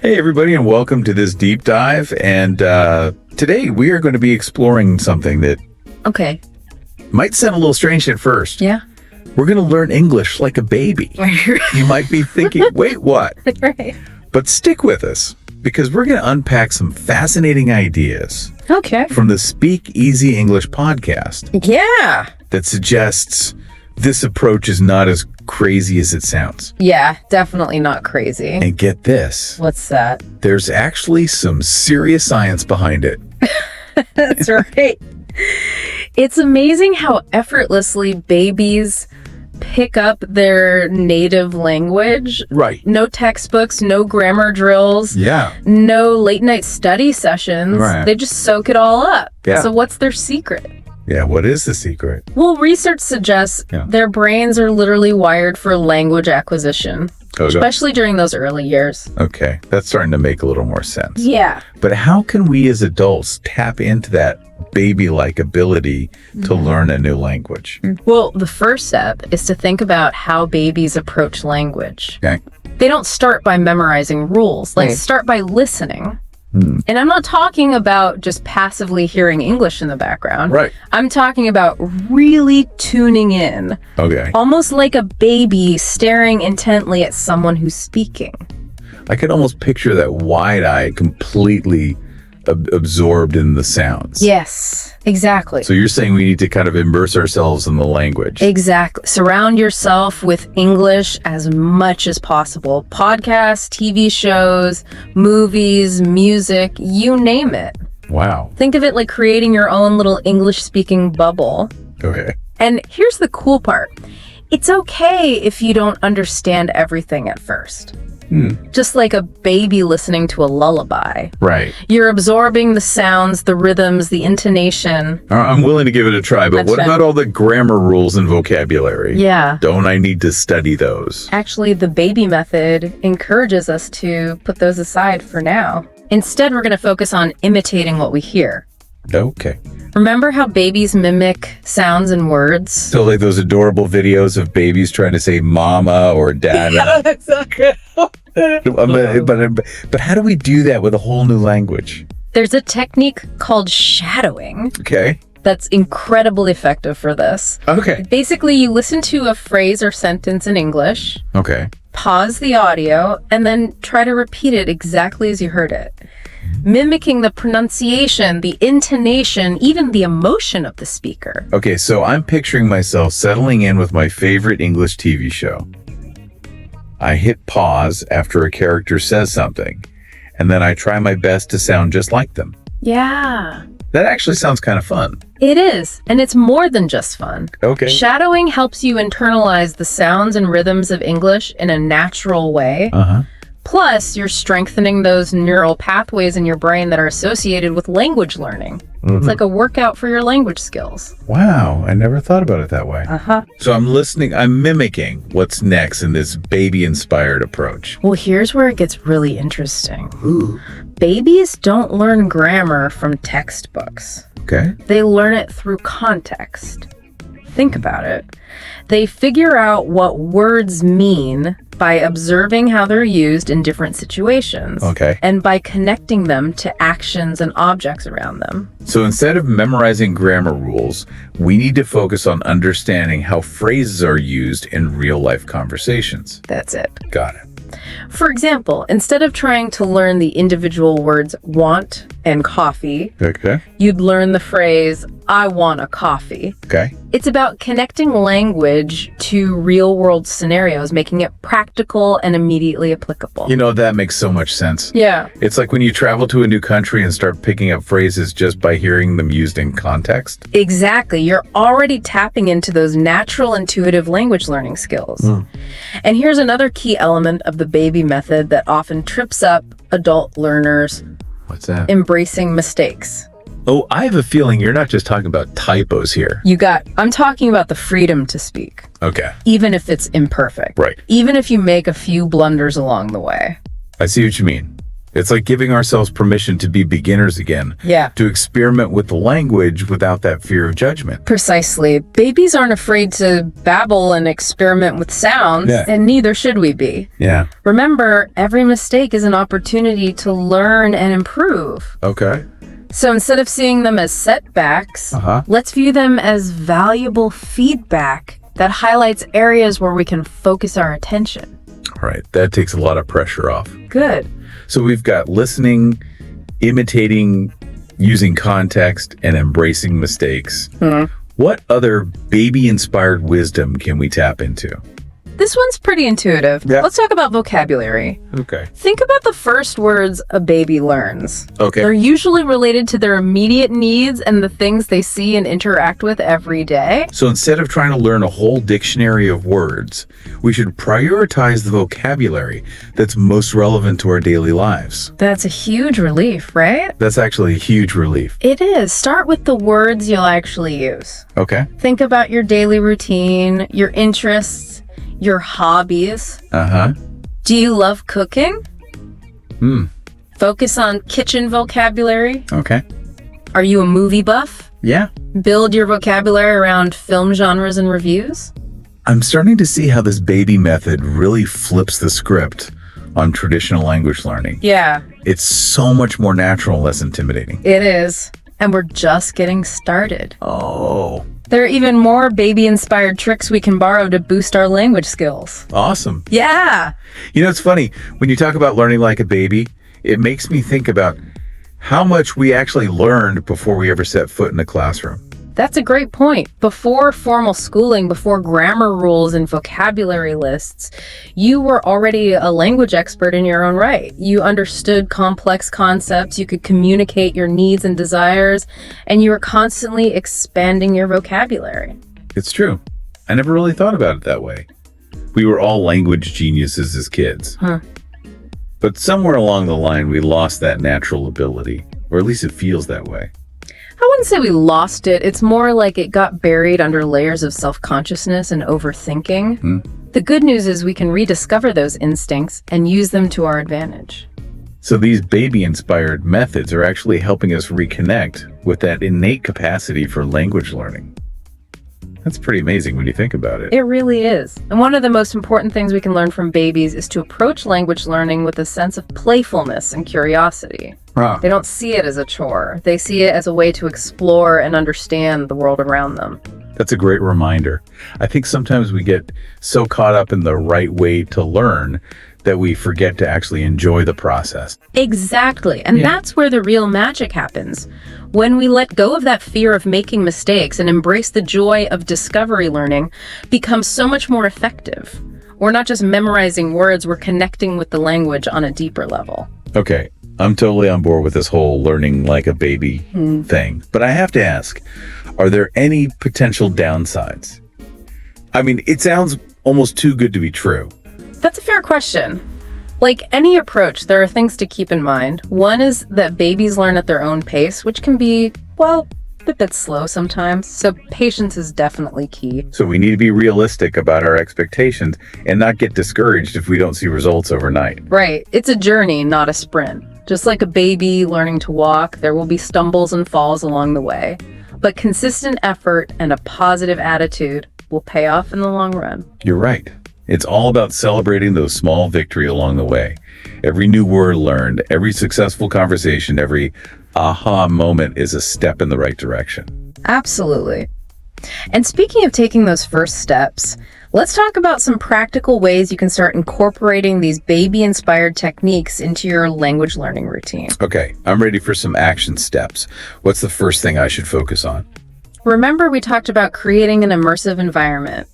Hey, everybody, and welcome to this deep dive. And today we are going to be exploring something that might sound a little strange at first. Yeah. We're going to learn English like a baby. You might be thinking, wait, what? Right. But stick with us, because we're going to unpack some fascinating ideas from the Speak Easy English podcast Yeah. that suggests this approach is not as crazy as it sounds. Yeah, definitely not crazy. And get this. What's that? There's actually some serious science behind it. That's right. It's amazing how effortlessly babies pick up their native language. Right. No textbooks, no grammar drills. Yeah. No late night study sessions. Right. They just soak it all up. Yeah. So what's their secret? Yeah, what is the secret? Well, research suggests their brains are literally wired for language acquisition, especially during those early years. Okay, that's starting to make a little more sense. Yeah. But how can we as adults tap into that baby-like ability to learn a new language? Well, the first step is to think about how babies approach language. Okay. They don't start by memorizing rules. They start by listening. And I'm not talking about just passively hearing English in the background. Right. I'm talking about really tuning in. Okay. Almost like a baby staring intently at someone who's speaking. I can almost picture that wide-eyed, completely absorbed in the sounds. Yes, exactly. So you're saying we need to kind of immerse ourselves in the language. Exactly. Surround yourself with English as much as possible. Podcasts, TV shows, movies, music, you name it. Wow. Think of it like creating your own little English-speaking bubble. Okay. And here's the cool part. It's okay if you don't understand everything at first. Just like a baby listening to a lullaby. Right. You're absorbing the sounds, the rhythms, the intonation. I'm willing to give it a try, but what about all the grammar rules and vocabulary? Yeah. Don't I need to study those? Actually, the baby method encourages us to put those aside for now. Instead, we're going to focus on imitating what we hear. Okay. Remember how babies mimic sounds and words? So like those adorable videos of babies trying to say mama or dada. Yeah, that's not good. But how do we do that with a whole new language? There's a technique called shadowing Okay. that's incredibly effective for this. Okay. Basically, you listen to a phrase or sentence in English, Okay. pause the audio, and then try to repeat it exactly as you heard it. Mimicking the pronunciation, the intonation, even the emotion of the speaker. Okay, so I'm picturing myself settling in with my favorite English TV show. I hit pause after a character says something, and then I try my best to sound just like them. Yeah. That actually sounds kind of fun. It is, and it's more than just fun. Okay. Shadowing helps you internalize the sounds and rhythms of English in a natural way. Uh-huh. Plus, you're strengthening those neural pathways in your brain that are associated with language learning. It's like a workout for your language skills. Wow, I never thought about it that way. Uh-huh. So I'm listening, I'm mimicking what's next in this baby-inspired approach. Well, here's where it gets really interesting. Babies don't learn grammar from textbooks. Okay. They learn it through context. Think about it. They figure out what words mean by observing how they're used in different situations. Okay. And by connecting them to actions and objects around them. So instead of memorizing grammar rules, we need to focus on understanding how phrases are used in real-life conversations. That's it. Got it. For example, instead of trying to learn the individual words want and coffee, Okay. you'd learn the phrase, I want a coffee. Okay. It's about connecting language to real-world scenarios, making it practical and immediately applicable. You know, that makes so much sense. Yeah. It's like when you travel to a new country and start picking up phrases just by hearing them used in context. Exactly. You're already tapping into those natural, intuitive language learning skills. And here's another key element of the baby method that often trips up adult learners: What's that? embracing mistakes. Oh, I have a feeling you're not just talking about typos here. I'm talking about the freedom to speak, Okay. even if it's imperfect. Right. Even if you make a few blunders along the way. I see what you mean. It's like giving ourselves permission to be beginners again. Yeah. To experiment with the language without that fear of judgment. Precisely. Babies aren't afraid to babble and experiment with sounds, and neither should we be. Yeah. Remember, every mistake is an opportunity to learn and improve. Okay. So instead of seeing them as setbacks, let's view them as valuable feedback that highlights areas where we can focus our attention. All right. That takes a lot of pressure off. Good. So we've got listening, imitating, using context, and embracing mistakes. What other baby-inspired wisdom can we tap into? This one's pretty intuitive. Yeah. Let's talk about vocabulary. Okay. Think about the first words a baby learns. Okay. They're usually related to their immediate needs and the things they see and interact with every day. So instead of trying to learn a whole dictionary of words, we should prioritize the vocabulary that's most relevant to our daily lives. That's a huge relief, right? That's actually a huge relief. It is. Start with the words you'll actually use. Okay. Think about your daily routine, your interests, your hobbies. Do you love cooking? Focus on kitchen vocabulary. Okay. Are you a movie buff? Yeah. Build your vocabulary around film genres and reviews. I'm starting to see how this baby method really flips the script on traditional language learning. Yeah, It's so much more natural and less intimidating. it is. And we're just getting started. Oh, There are even more baby-inspired tricks we can borrow to boost our language skills. awesome. Yeah. You know, it's funny, when you talk about learning like a baby, it makes me think about how much we actually learned before we ever set foot in a classroom. That's a great point. Before formal schooling, before grammar rules and vocabulary lists, you were already a language expert in your own right. You understood complex concepts, you could communicate your needs and desires, and you were constantly expanding your vocabulary. It's true. I never really thought about it that way. We were all language geniuses as kids. But somewhere along the line, we lost that natural ability, or at least it feels that way. I wouldn't say we lost it. It's more like it got buried under layers of self-consciousness and overthinking. The good news is we can rediscover those instincts and use them to our advantage. So these baby-inspired methods are actually helping us reconnect with that innate capacity for language learning. That's pretty amazing when you think about it. It really is. And one of the most important things we can learn from babies is to approach language learning with a sense of playfulness and curiosity. They don't see it as a chore. They see it as a way to explore and understand the world around them. That's a great reminder. I think sometimes we get so caught up in the right way to learn that we forget to actually enjoy the process. Exactly. And that's where the real magic happens. When we let go of that fear of making mistakes and embrace the joy of discovery learning, becomes so much more effective. We're not just memorizing words, we're connecting with the language on a deeper level. Okay, I'm totally on board with this whole learning like a baby thing. But I have to ask, are there any potential downsides? I mean, it sounds almost too good to be true. That's a fair question. Like any approach, there are things to keep in mind. One is that babies learn at their own pace, which can be, well, a bit slow sometimes. So patience is definitely key. So we need to be realistic about our expectations and not get discouraged if we don't see results overnight. Right. It's a journey, not a sprint. Just like a baby learning to walk, there will be stumbles and falls along the way. But consistent effort and a positive attitude will pay off in the long run. You're right. It's all about celebrating those small victories along the way. Every new word learned, every successful conversation, every aha moment is a step in the right direction. Absolutely. And speaking of taking those first steps, let's talk about some practical ways you can start incorporating these baby-inspired techniques into your language learning routine. Okay, I'm ready for some action steps. What's the first thing I should focus on? Remember, we talked about creating an immersive environment.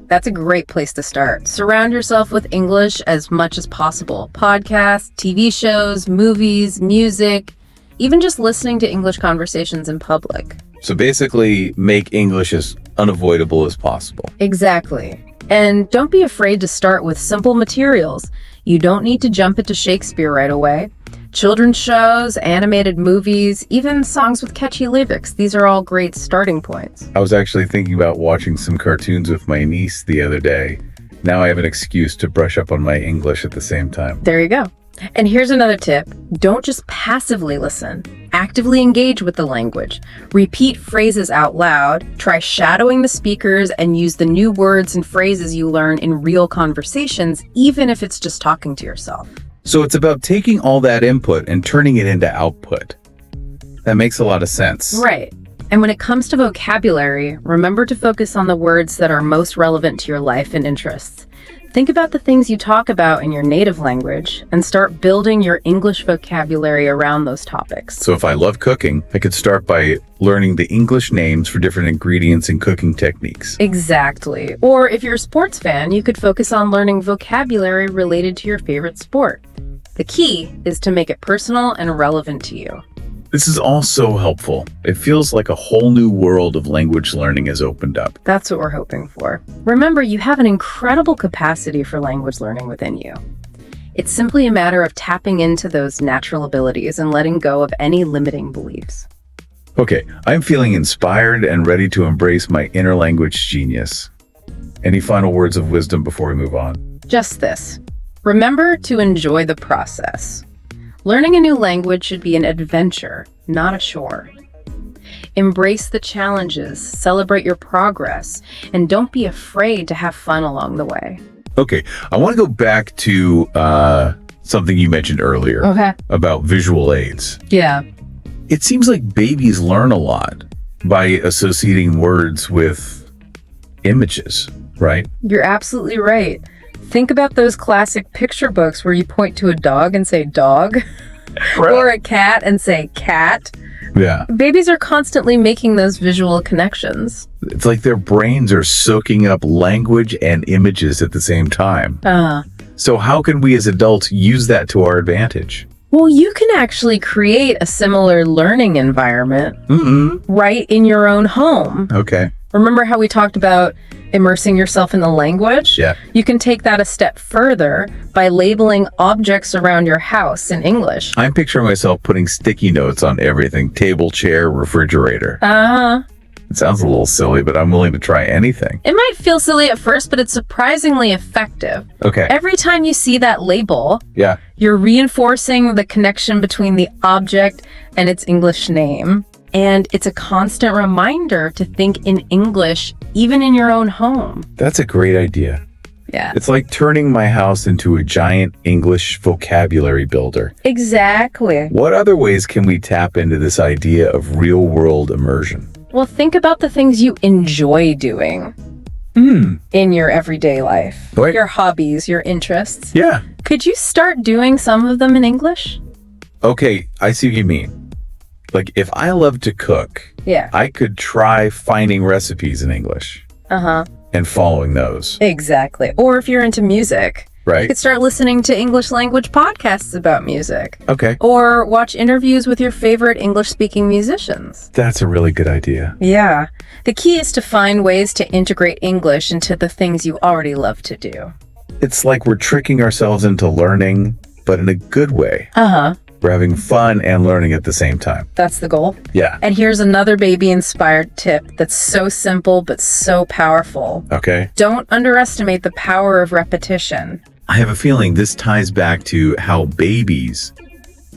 That's a great place to start. Surround yourself with English as much as possible. Podcasts, TV shows, movies, music, even just listening to English conversations in public. So basically, make English as unavoidable as possible. Exactly. And don't be afraid to start with simple materials. You don't need to jump into Shakespeare right away. Children's shows, animated movies, even songs with catchy lyrics. These are all great starting points. I was actually thinking about watching some cartoons with my niece the other day. Now I have an excuse to brush up on my English at the same time. There you go. And here's another tip. Don't just passively listen. Actively engage with the language. Repeat phrases out loud. Try shadowing the speakers and use the new words and phrases you learn in real conversations, even if it's just talking to yourself. So it's about taking all that input and turning it into output. That makes a lot of sense. Right. And when it comes to vocabulary, remember to focus on the words that are most relevant to your life and interests. Think about the things you talk about in your native language and start building your English vocabulary around those topics. So if I love cooking, I could start by learning the English names for different ingredients and cooking techniques. Exactly. Or if you're a sports fan, you could focus on learning vocabulary related to your favorite sport. The key is to make it personal and relevant to you. This is all so helpful. It feels like a whole new world of language learning has opened up. That's what we're hoping for. Remember, you have an incredible capacity for language learning within you. It's simply a matter of tapping into those natural abilities and letting go of any limiting beliefs. Okay, I'm feeling inspired and ready to embrace my inner language genius. Any final words of wisdom before we move on? Just this. Remember to enjoy the process. Learning a new language should be an adventure, not a chore. Embrace the challenges, celebrate your progress, and don't be afraid to have fun along the way. Okay, I want to go back to something you mentioned earlier about visual aids. Yeah. It seems like babies learn a lot by associating words with images, right? You're absolutely right. Think about those classic picture books where you point to a dog and say dog, or a cat and say cat. Yeah. Babies are constantly making those visual connections. It's like their brains are soaking up language and images at the same time. So how can we as adults use that to our advantage? Well, you can actually create a similar learning environment right in your own home. Okay. Remember how we talked about immersing yourself in the language? Yeah. You can take that a step further by labeling objects around your house in English. I'm picturing myself putting sticky notes on everything: table, chair, refrigerator. It sounds a little silly, but I'm willing to try anything. It might feel silly at first, but it's surprisingly effective. Okay. Every time you see that label, you're reinforcing the connection between the object and its English name. And it's a constant reminder to think in English, even in your own home. That's a great idea. Yeah. It's like turning my house into a giant English vocabulary builder. Exactly. What other ways can we tap into this idea of real-world immersion? Well, think about the things you enjoy doing in your everyday life. Right. Your hobbies, your interests. Yeah. Could you start doing some of them in English? Okay, I see what you mean. Like, if I love to cook, I could try finding recipes in English. And following those. Exactly. Or if you're into music, right, you could start listening to English language podcasts about music. Okay. Or watch interviews with your favorite English-speaking musicians. That's a really good idea. Yeah. The key is to find ways to integrate English into the things you already love to do. It's like we're tricking ourselves into learning, but in a good way. We're having fun and learning at the same time. That's the goal. Yeah. And here's another baby-inspired tip that's so simple but so powerful. Okay. Don't underestimate the power of repetition. I have a feeling this ties back to how babies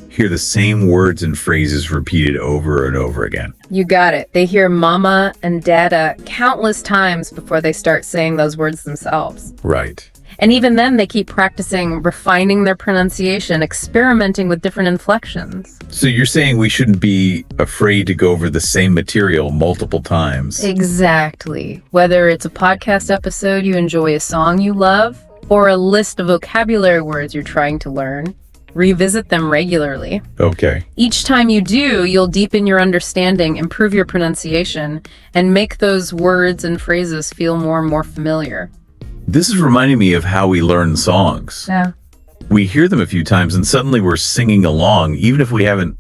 hear the same words and phrases repeated over and over again. You got it. They hear mama and dada countless times before they start saying those words themselves. Right. And even then, they keep practicing, refining their pronunciation, experimenting with different inflections. So you're saying we shouldn't be afraid to go over the same material multiple times? Exactly. Whether it's a podcast episode you enjoy, a song you love, or a list of vocabulary words you're trying to learn, revisit them regularly. Okay. Each time you do, you'll deepen your understanding, improve your pronunciation, and make those words and phrases feel more and more familiar. This is reminding me of how we learn songs. Yeah. We hear them a few times and suddenly we're singing along, even if we haven't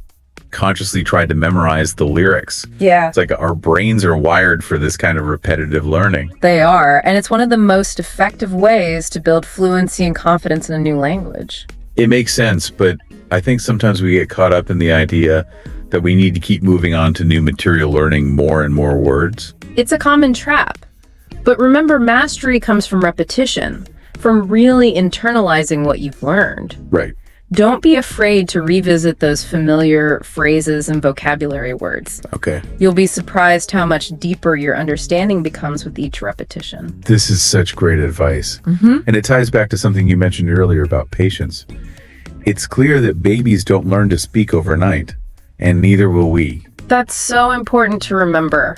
consciously tried to memorize the lyrics. Yeah. It's like our brains are wired for this kind of repetitive learning. They are, and it's one of the most effective ways to build fluency and confidence in a new language. It makes sense, but I think sometimes we get caught up in the idea that we need to keep moving on to new material, learning more and more words. It's a common trap. But remember, mastery comes from repetition, from really internalizing what you've learned. Right. Don't be afraid to revisit those familiar phrases and vocabulary words. Okay. You'll be surprised how much deeper your understanding becomes with each repetition. This is such great advice. And it ties back to something you mentioned earlier about patience. It's clear that babies don't learn to speak overnight, and neither will we. That's so important to remember.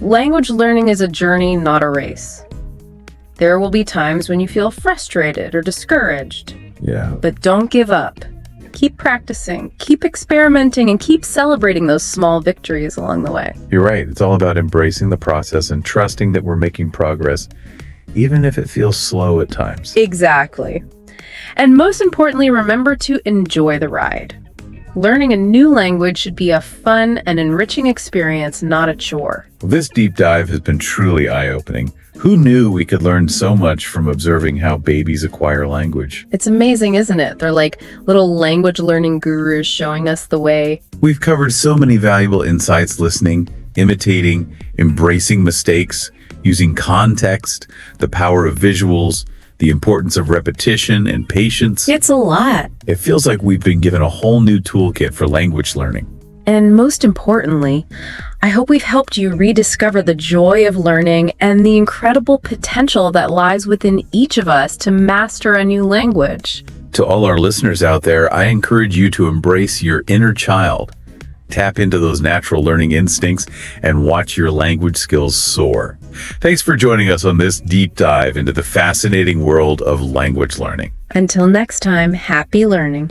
Language learning is a journey, not a race. There will be times when you feel frustrated or discouraged, Yeah. but don't give up. Keep practicing, keep experimenting, and keep celebrating those small victories along the way. You're right. It's all about embracing the process and trusting that we're making progress, even if it feels slow at times. Exactly. And most importantly, remember to enjoy the ride. Learning a new language should be a fun and enriching experience, not a chore. Well, this deep dive has been truly eye-opening. Who knew we could learn so much from observing how babies acquire language? It's amazing, isn't it? They're like little language learning gurus showing us the way. We've covered so many valuable insights: listening, imitating, embracing mistakes, using context, the power of visuals, the importance of repetition and patience. It's a lot. It feels like we've been given a whole new toolkit for language learning. And most importantly, I hope we've helped you rediscover the joy of learning and the incredible potential that lies within each of us to master a new language. To all our listeners out there, I encourage you to embrace your inner child. Tap into those natural learning instincts and watch your language skills soar. Thanks for joining us on this deep dive into the fascinating world of language learning. Until next time, happy learning.